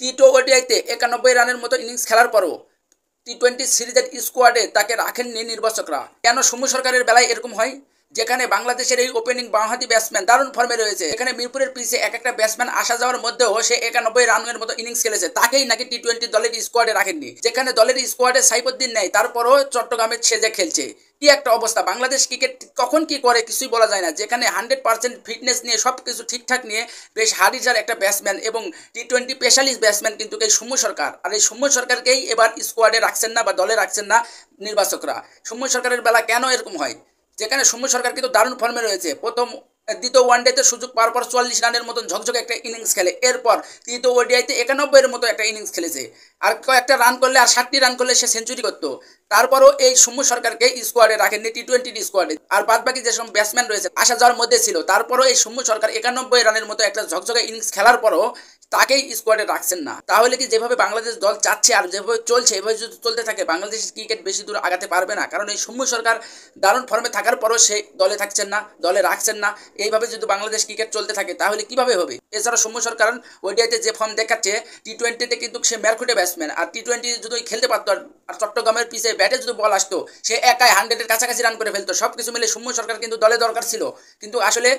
টি-20তে 91 রানের মতো ইনিংস খেলার পরও টি-20 সিরিজের স্কোয়াডে তাকে রাখেননি নির্বাচকরা। কেন সৌম্য সরকারের বেলায় এরকম হয়? যেখানে বাংলাদেশের এই ওপেনিং বাঁহাতি ব্যাটসম্যান দারুণ ফর্মে রয়েছে, এখানে মিরপুরের পিচে এক একটা ব্যাটসম্যান আসা যাওয়ার মধ্যেও সে 91 রানের মতো ইনিংস খেলেছে, তাকেই নাকি টি-20 দলের স্কোয়াডে রাখেননি। যেখানে দলের স্কোয়াডে সাইফুদ্দিন নেই, তারপরও চট্টগ্রামের সেজে খেলছে। কি একটা অবস্থা! বাংলাদেশ ক্রিকেট কখন কি করে কিছুই বলা যায় না। যেখানে 100% ফিটনেস নিয়ে সব কিছু ঠিকঠাক নিয়ে বেশ হারিজার একটা ব্যাটসম্যান এবং টি-20 স্পেশালিস্ট ব্যাটসম্যান কিন্তু এই সৌম্য সরকার, আর এই সৌম্য সরকারকেই এবার স্কোয়াডে রাখছেন না বা দলে রাখছেন না নির্বাচকরা। সৌম্য সরকারের বেলা কেন এরকম হয়? যেখানে সৌম্য সরকার কিন্তু দারুণ ফর্মে রয়েছে, দ্বিতীয় ওয়ানডেতে সুযোগ পাওয়ার পর 44 রানের মতন ঝকঝকে একটা ইনিংস খেলে, এরপর তৃতীয় ওডিআইতে 91 মতো একটা ইনিংস খেলেছে, আর কয়েকটা রান করলে আর 60টি রান করলে সে সেঞ্চুরি করতো। তারপরও এই সৌম্য সরকারকে স্কোয়াডে রাখেননি টি-20 স্কোয়াডে, আর বাদ বাকি যেসব ব্যাটসম্যান রয়েছে আসা যাওয়ার মধ্যে ছিল, তারপরও এই সৌম্য সরকার 91 রানের মতো একটা ঝকঝকে ইনিংস খেলার পরও তাকেই স্কোয়াডে রাখছেন না। তাহলে কি যেভাবে বাংলাদেশ দল চাচ্ছে আর যেভাবে চলছে এভাবে যদি চলতে থাকে বাংলাদেশ ক্রিকেট বেশি দূর আগাতে পারবে না। কারণ এই সৌম্য সরকার দারুণ ফর্মে থাকার পরও সে দলে থাকছেন না, দলে রাখছেন না। এইভাবে যদি বাংলাদেশ ক্রিকেট চলতে থাকে তাহলে কিভাবে হবে? এছাড়া সৌম্য সরকার ওডিআইতে যে ফর্ম দেখাচ্ছে, টি-20তে কিন্তু সে ম্যারকুটে ব্যাটসম্যান, আর টি-20 যদি খেলতে পারতো আর চট্টগ্রামের পিছে ব্যাটে যদি বল আসতো সে একাই 100-এর কাছাকাছি রান করে ফেলতো। সব কিছু মিলে সৌম্য সরকার কিন্তু দলে দরকার ছিল, কিন্তু আসলে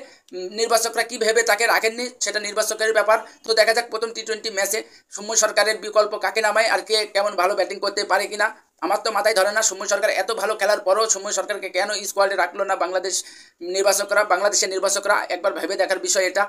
নির্বাচকরা কি ভেবে তাকে রাখেননি সেটা নির্বাচকের ব্যাপার। তো দেখা যাক প্রথম টি-20 ম্যাচে সৌম্য সরকারের বিকল্প কাকে নামায় আর কে কেমন ভালো ব্যাটিং করতে পারে কিনা। আমার তো মাথায় ধরে না সৌম্য সরকার এত ভালো খেলার পরও সৌম্য সরকারকে কেন স্কোয়াডে রাখলো না বাংলাদেশের নির্বাচকরা। একবার ভেবে দেখার বিষয় এটা।